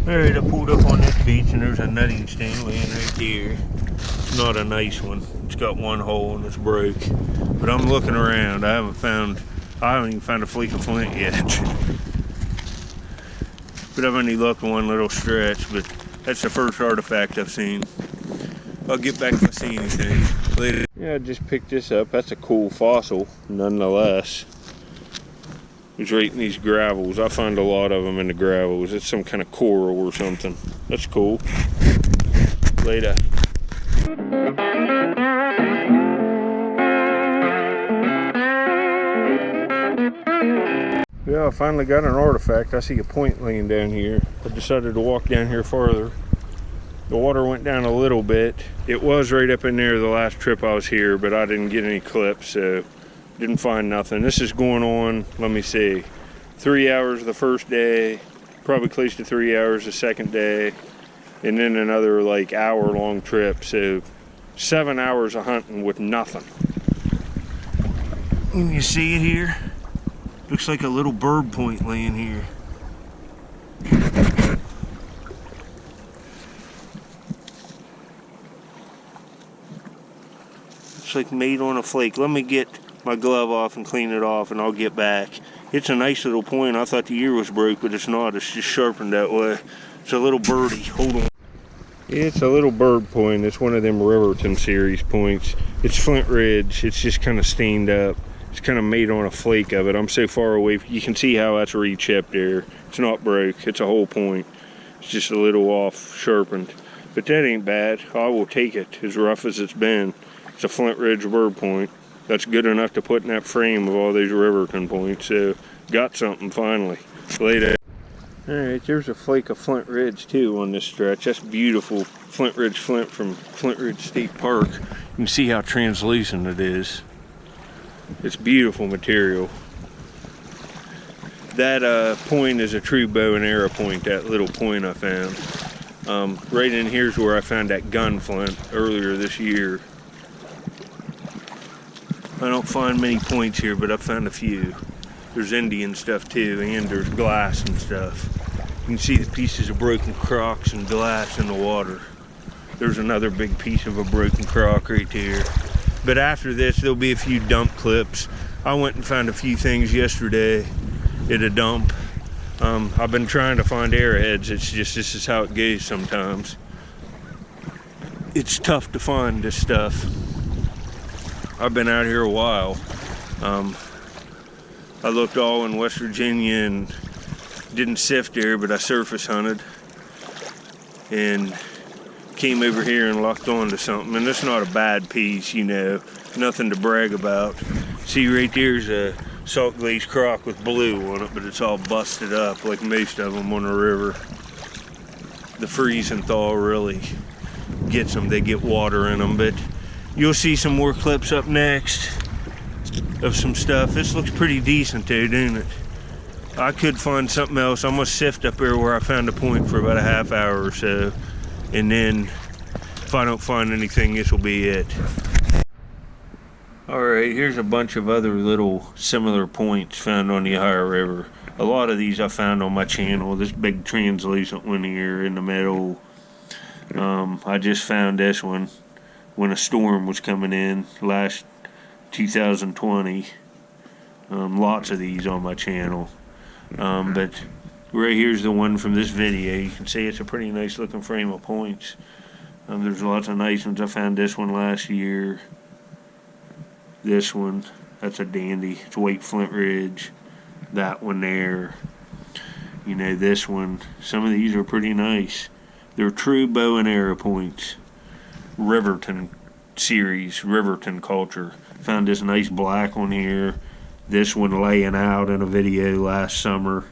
Alright, I pulled up on this beach and there's a nutting stand laying right there. It's not a nice one. It's got one hole and it's broke. But I'm looking around. I haven't even found a flake of flint yet. But I've only looked one little stretch, but that's the first artifact I've seen. I'll get back if I see anything later. Yeah, I just picked this up. That's a cool fossil, nonetheless. It's right in these gravels. I find a lot of them in the gravels. It's some kind of coral or something. That's cool. Later. Yeah, I finally got an artifact. I see a point laying down here. I decided to walk down here farther. The water went down a little bit. It was right up in there the last trip I was here, but I didn't get any clips, so didn't find nothing. This is going on, let me see, 3 hours the first day, probably close to 3 hours the second day, and then another like hour-long trip. So 7 hours of hunting with nothing. Can you see it here? Looks like a little bird point laying here. It's like made on a flake. Let me get my glove off and clean it off and I'll get back. It's a nice little point. I thought the ear was broke, but it's not. It's just sharpened that way. It's a little birdie. Hold on. It's a little bird point. It's one of them Riverton series points. It's Flint Ridge. It's just kind of stained up. It's kind of made on a flake of it. I'm so far away. You can see how that's re-chipped there. It's not broke. It's a whole point. It's just a little off sharpened. But that ain't bad. I will take it, as rough as it's been. It's a Flint Ridge bird point. That's good enough to put in that frame of all these Riverton points. So, got something finally. Later. Alright, there's a flake of Flint Ridge too on this stretch. That's beautiful. Flint Ridge flint from Flint Ridge State Park. You can see how translucent it is. It's beautiful material. That point is a true bow and arrow point, that little point I found. Right in here's where I found that gun flint earlier this year. I don't find many points here, but I found a few. There's Indian stuff too, and there's glass and stuff. You can see the pieces of broken crocks and glass in the water. There's another big piece of a broken crock right there. But after this, there'll be a few dump clips. I went and found a few things yesterday at a dump. I've been trying to find arrowheads. It's just, this is how it goes sometimes. It's tough to find this stuff. I've been out here a while. I looked all in West Virginia and didn't sift there, but I surface hunted and came over here and locked on to something. And it's not a bad piece, you know, nothing to brag about. See, right there's a salt glazed crock with blue on it, but it's all busted up like most of them on the river. The freeze and thaw really gets them. They get water in them, but you'll see some more clips up next of some stuff. This looks pretty decent though, doesn't it? I could find something else. I'm gonna sift up there where I found a point for about a half hour or so, and then if I don't find anything, this will be it. Alright, here's a bunch of other little similar points found on the Ohio River. A lot of these I found on my channel. This big translucent one here in the middle. I just found this one when a storm was coming in last 2020. Lots of these on my channel. But right here's the one from this video. You can see it's a pretty nice looking frame of points. There's lots of nice ones. I found this one last year. This one, that's a dandy. It's White Flint Ridge. That one there. You know, this one. Some of these are pretty nice. They're true bow and arrow points. Riverton series, Riverton culture. Found this nice black one here. This one laying out in a video last summer.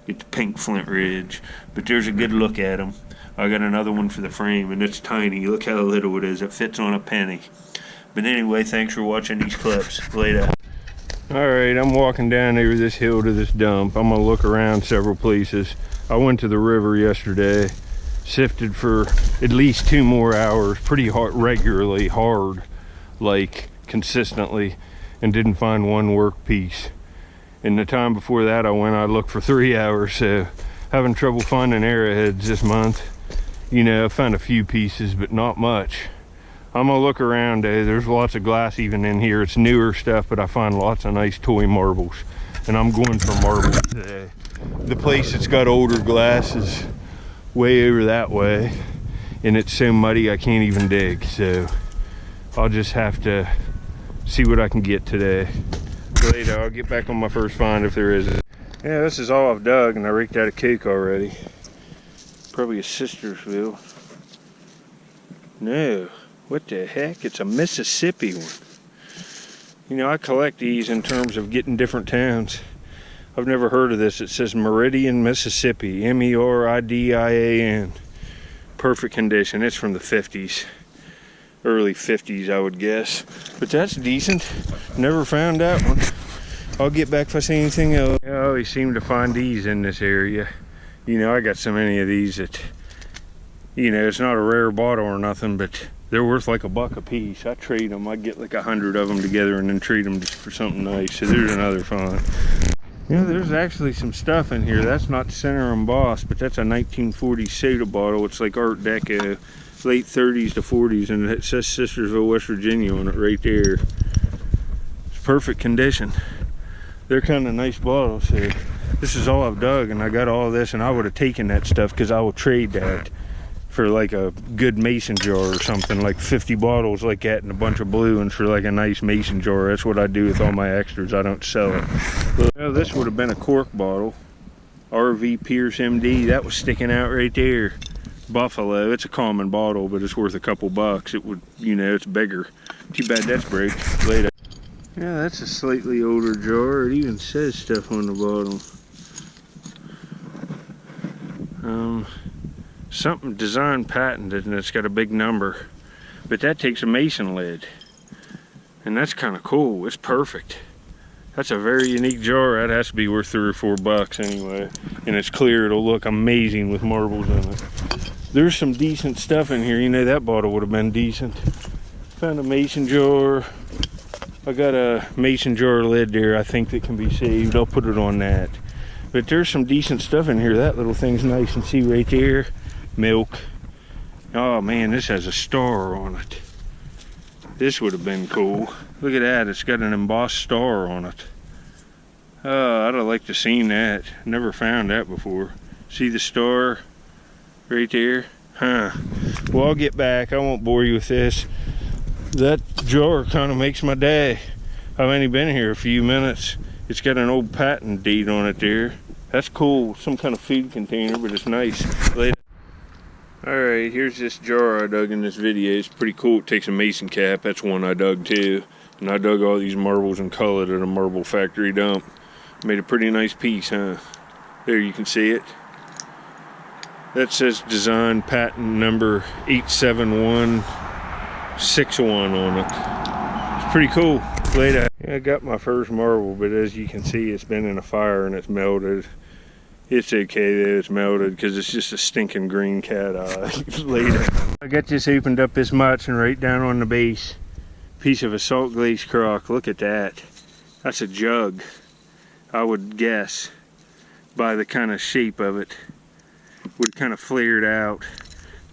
get the pink Flint Ridge. But there's a good look at them. I got another one for the frame, and it's tiny. Look how little it is. It fits on a penny. But anyway, thanks for watching these clips. Later. Alright, I'm walking down over this hill to this dump. I'm gonna look around several places. I went to the river yesterday, sifted for at least 2 more hours, pretty hard, regularly, hard, like consistently, and didn't find one work piece. And the time before that I looked for 3 hours, so having trouble finding arrowheads this month. You know, I found a few pieces, but not much. I'm gonna look around. There's lots of glass even in here. It's newer stuff, but I find lots of nice toy marbles, and I'm going for marbles today. The place that's got older glass is way over that way, and it's so muddy I can't even dig, so I'll just have to see what I can get today. Later, I'll get back on my first find if there is. Yeah, this is all I've dug, and I raked out a coke already. Probably a Sistersville. No, what the heck? It's a Mississippi one. You know, I collect these in terms of getting different towns. I've never heard of this. It says Meridian, Mississippi, Meridian. Perfect condition. It's from the 50s, early 50s, I would guess. But that's decent. Never found that one. I'll get back if I see anything else. I always seem to find these in this area. You know, I got so many of these that, you know, it's not a rare bottle or nothing, but they're worth like $1 a piece. I trade them. I get like 100 of them together and then trade them just for something nice. So there's another find. You know, there's actually some stuff in here. That's not center embossed, but that's a 1940s soda bottle. It's like Art Deco, late 30s to 40s, and it says Sistersville, West Virginia on it right there. It's perfect condition. They're kind of nice bottles here. This is all I've dug, and I got all this, and I would have taken that stuff because I will trade that for like a good mason jar or something, like 50 bottles like that and a bunch of blue ones for like a nice mason jar. That's what I do with all my extras. I don't sell it. Well, this would have been a cork bottle. RV Pierce MD. That was sticking out right there. Buffalo. It's a common bottle, but it's worth a couple bucks. It would, you know, it's bigger. Too bad that's broke. Later. Yeah, that's a slightly older jar. It even says stuff on the bottom. Something design patented, and it's got a big number. But that takes a mason lid. And that's kind of cool. It's perfect. That's a very unique jar. That has to be worth 3 or 4 bucks anyway. And it's clear. It'll look amazing with marbles in it. There's some decent stuff in here. You know, that bottle would have been decent. Found a mason jar. I got a mason jar lid there, I think, that can be saved. I'll put it on that. But there's some decent stuff in here. That little thing's nice, and see right there, milk. Oh man, this has a star on it. This would have been cool. Look at that, it's got an embossed star on it. I'd have liked to seen that. Never found that before. See the star right there? Huh. Well, I'll get back. I won't bore you with this. That jar kind of makes my day. I've only been here a few minutes. It's got an old patent deed on it there. That's cool. Some kind of food container, but it's nice. Later. Alright, here's this jar I dug in this video. It's pretty cool. It takes a mason cap. That's one I dug too. And I dug all these marbles and colored at a marble factory dump. Made a pretty nice piece, huh? There, you can see it. That says design patent number 87161 on it. It's pretty cool. Later. Yeah, I got my first marble, but as you can see, it's been in a fire and it's melted. It's okay that it's melted because it's just a stinking green cat eye. Later. I got this opened up this much, and right down on the base, piece of a salt glaze crock. Look at that. That's a jug, I would guess, by the kind of shape of it. Would kind of flared out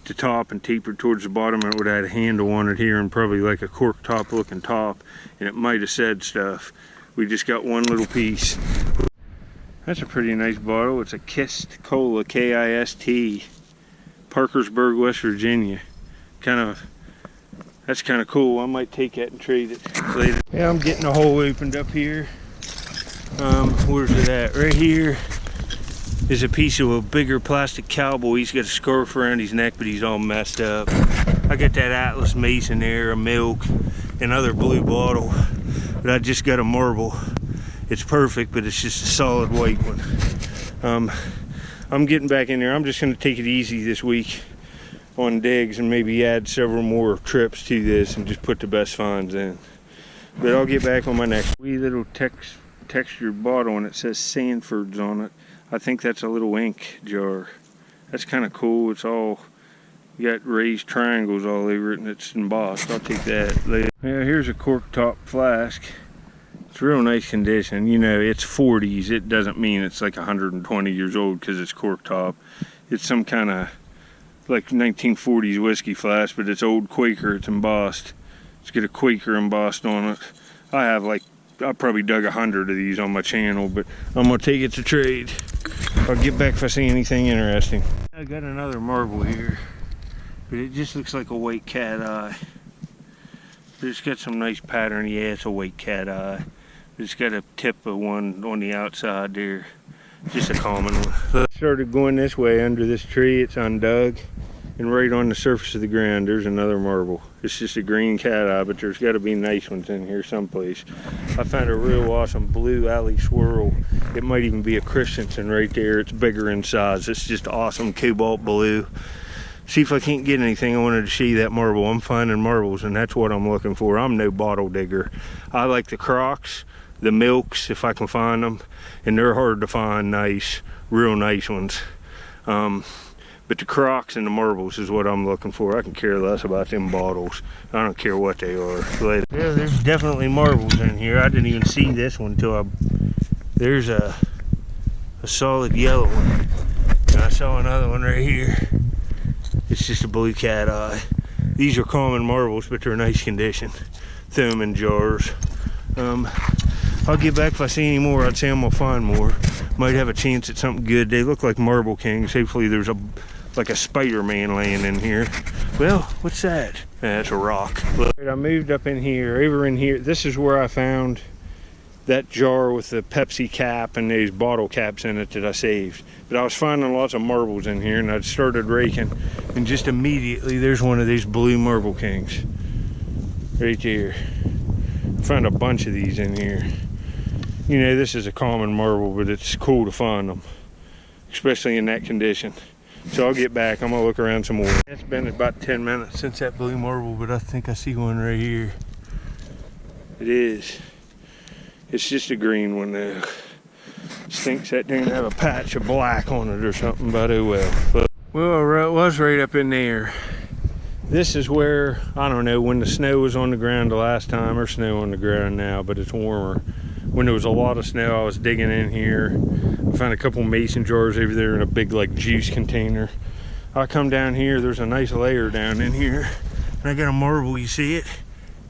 the top and tapered towards the bottom, and it would have had a handle on it here and probably like a cork top looking top, and it might have said stuff. We just got one little piece. That's a pretty nice bottle. It's a Kist Cola, K-I-S-T, Parkersburg, West Virginia. That's kind of cool. I might take that and trade it later. Yeah, I'm getting a hole opened up here. Where's it at? Right here is a piece of a bigger plastic cowboy. He's got a scarf around his neck, but he's all messed up. I got that Atlas Mason there, a milk, another blue bottle, but I just got a marble. It's perfect, but it's just a solid white one. I'm getting back in there. I'm just going to take it easy this week on digs and maybe add several more trips to this and just put the best finds in. But I'll get back on my next wee little textured bottle, and it says Sanford's on it. I think that's a little ink jar. That's kind of cool. It's all got raised triangles all over it, and it's embossed. I'll take that later. Yeah, here's a cork top flask. It's real nice condition. You know, it's 40s. It doesn't mean it's like 120 years old because it's cork top. It's some kind of like 1940s whiskey flask, but it's old Quaker. It's embossed. Let's get a Quaker embossed on it. I probably dug 100 of these on my channel, but I'm gonna take it to trade. I'll get back if I see anything interesting. I got another marble here, but it just looks like a white cat eye. But it's got some nice pattern. Yeah, it's a white cat eye. It's got a tip of one on the outside there. Just a common one. So I started going this way under this tree. It's undug. And right on the surface of the ground, there's another marble. It's just a green cat eye, but there's got to be nice ones in here someplace. I found a real awesome blue alley swirl. It might even be a Christensen right there. It's bigger in size. It's just awesome cobalt blue. See if I can't get anything. I wanted to show you that marble. I'm finding marbles, and that's what I'm looking for. I'm no bottle digger. I like the Crocs, the Milks, if I can find them, and they're hard to find nice, real nice ones. But the Crocs and the marbles is what I'm looking for. I can care less about them bottles. I don't care what they are. Yeah, there's definitely marbles in here. I didn't even see this one until there's a solid yellow one. And I saw another one right here. It's just a blue cat eye. These are common marbles, but they're in nice condition. Throw them in jars. I'll get back if I see any more. I'd say I'm gonna find more. Might have a chance at something good. They look like marble kings. Hopefully there's like a Spider-Man laying in here. Well, what's that? That's a rock. I moved up in here, over in here. This is where I found that jar with the Pepsi cap and these bottle caps in it that I saved. But I was finding lots of marbles in here, and I started raking, and just immediately there's one of these blue marble kings right there. I found a bunch of these in here. You know, this is a common marble, but it's cool to find them, especially in that condition. So I'll get back. I'm gonna look around some more. It's been about 10 minutes since that blue marble, but I think I see one right here. It is. It's just a green one though. Stinks that didn't have a patch of black on it or something, but oh well. Well, it was right up in there. This is where, I don't know, when the snow was on the ground the last time, or snow on the ground now, but it's warmer. When there was a lot of snow, I was digging in here. I found a couple mason jars over there in a big like juice container. I come down here, there's a nice layer down in here. And I got a marble, you see it?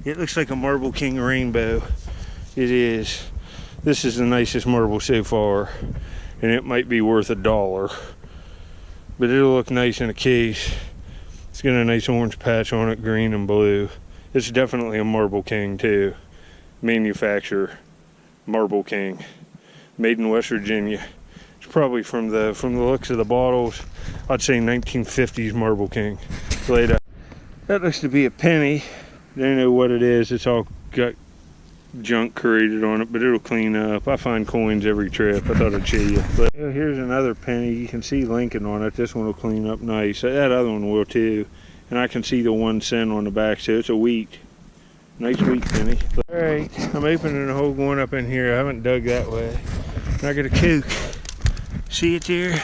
It looks like a Marble King rainbow. It is. This is the nicest marble so far, and it might be worth $1, but it'll look nice in a case. It's got a nice orange patch on it, green and blue. It's definitely a Marble King too. Manufacturer, Marble King, made in West Virginia. It's probably from the looks of the bottles, I'd say 1950s Marble King. Later, that looks to be a penny. Don't know what it is. It's all got junk created on it, but it'll clean up. I find coins every trip. I thought I'd show you. But here's another penny. You can see Lincoln on it. This one will clean up nice. That other one will too. And I can see the 1 cent on the back, so it's a wheat. Nice wheat penny. All right, I'm opening a hole going up in here. I haven't dug that way. And I got a Coke. See it there?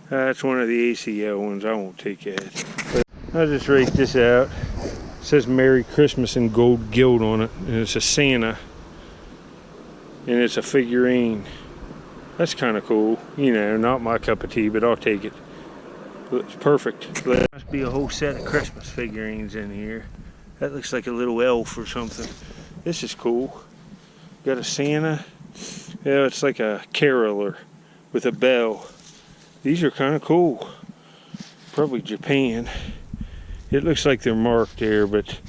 That's one of the ACL ones. I won't take that. But I'll just rake this out. It says Merry Christmas in gold gilt on it, and it's a Santa, and it's a figurine. That's kind of cool. You know, not my cup of tea, but I'll take it. It's perfect. There must be a whole set of Christmas figurines in here. That looks like a little elf or something. This is cool. Got a Santa. Yeah, it's like a caroler with a bell. These are kind of cool. Probably Japan. It looks like they're marked there, but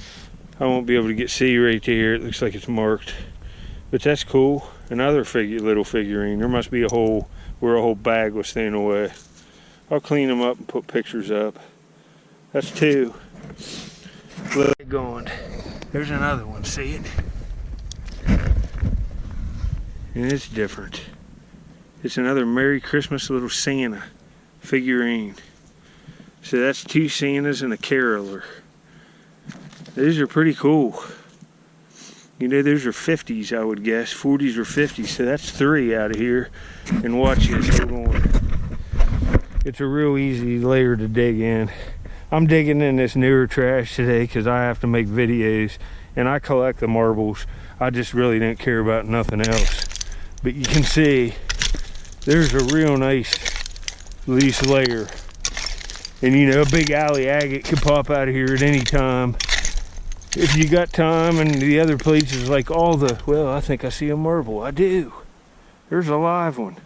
I won't be able to see right there. It looks like it's marked, but that's cool. Another little figurine. There must be a hole where a whole bag was staying away. I'll clean them up and put pictures up. That's 2. Look, going. There's another one. See it? And it's different. It's another Merry Christmas little Santa figurine. So that's 2 Santas and a caroler. These are pretty cool. You know, those are 50s, I would guess. 40s or 50s. So that's 3 out of here. And watch this. Hold on. It's a real easy layer to dig in. I'm digging in this newer trash today because I have to make videos. And I collect the marbles. I just really didn't care about nothing else. But you can see there's a real nice loose layer. And you know, a big alley agate could pop out of here at any time. If you got time. And the other places, like all the, well, I think I see a marble. I do. There's a live one.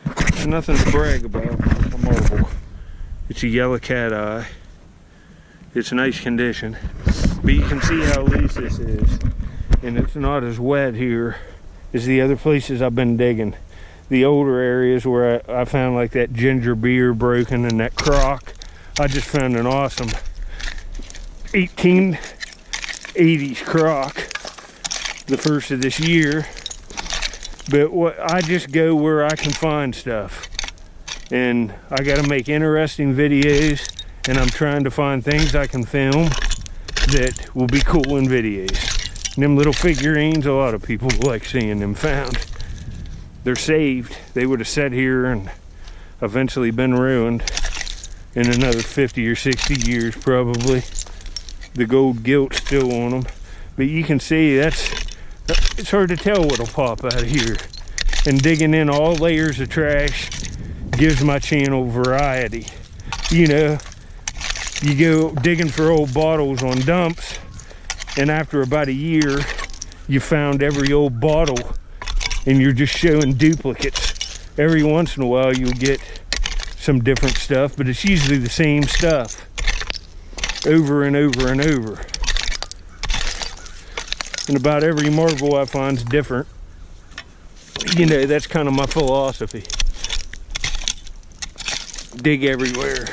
There's nothing to brag about. A marble. It's a yellow cat eye. It's nice condition. But you can see how loose this is. And it's not as wet here as the other places I've been digging. The older areas where I found like that ginger beer broken and that crock. I just found an awesome 1880s crock, the first of this year. But I just go where I can find stuff. And I gotta make interesting videos, and I'm trying to find things I can film that will be cool in videos. And them little figurines, a lot of people like seeing them found. They're saved. They would have sat here and eventually been ruined in another 50 or 60 years probably. The gold gilt's still on them. But you can see it's hard to tell what'll pop out of here. And digging in all layers of trash gives my channel variety. You know, you go digging for old bottles on dumps, and after about a year, you found every old bottle, and you're just showing duplicates. Every once in a while, you'll get some different stuff, but it's usually the same stuff over and over and over. And about every marble I find is different. You know, that's kind of my philosophy. Dig everywhere.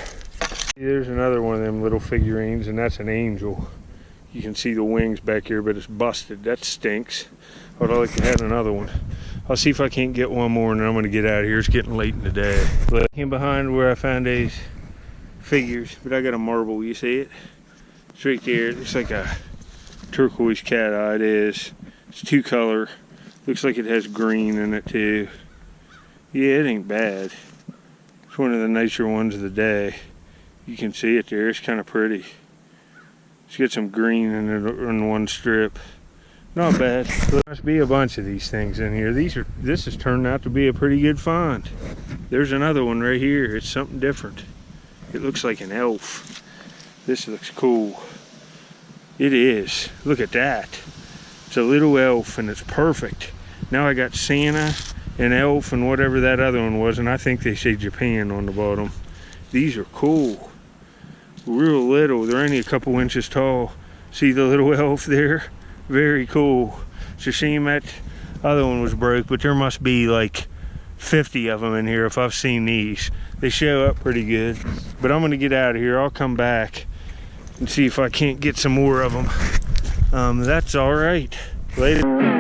There's another one of them little figurines, and that's an angel. You can see the wings back here, but it's busted. That stinks. I'd like to have another one. I'll see if I can't get one more, and then I'm going to get out of here. It's getting late in the day. But I came behind where I found these figures, but I got a marble. You see it? It's right there. It looks like a turquoise cat eye. It is. It's 2 color. Looks like it has green in it too. Yeah, it ain't bad. It's one of the nicer ones of the day. You can see it there. It's kind of pretty. It's got some green in it in one strip. Not bad. There must be a bunch of these things in here. This has turned out to be a pretty good find. There's another one right here. It's something different. It looks like an elf. This looks cool. It is. Look at that. It's a little elf, and it's perfect. Now I got Santa and elf and whatever that other one was, and I think they say Japan on the bottom. These are cool. Real little. They're only a couple inches tall. See the little elf there? Very cool. It's a shame that other one was broke, but there must be like 50 of them in here if I've seen these. They show up pretty good. But I'm gonna get out of here. I'll come back and see if I can't get some more of them. That's all right. Later.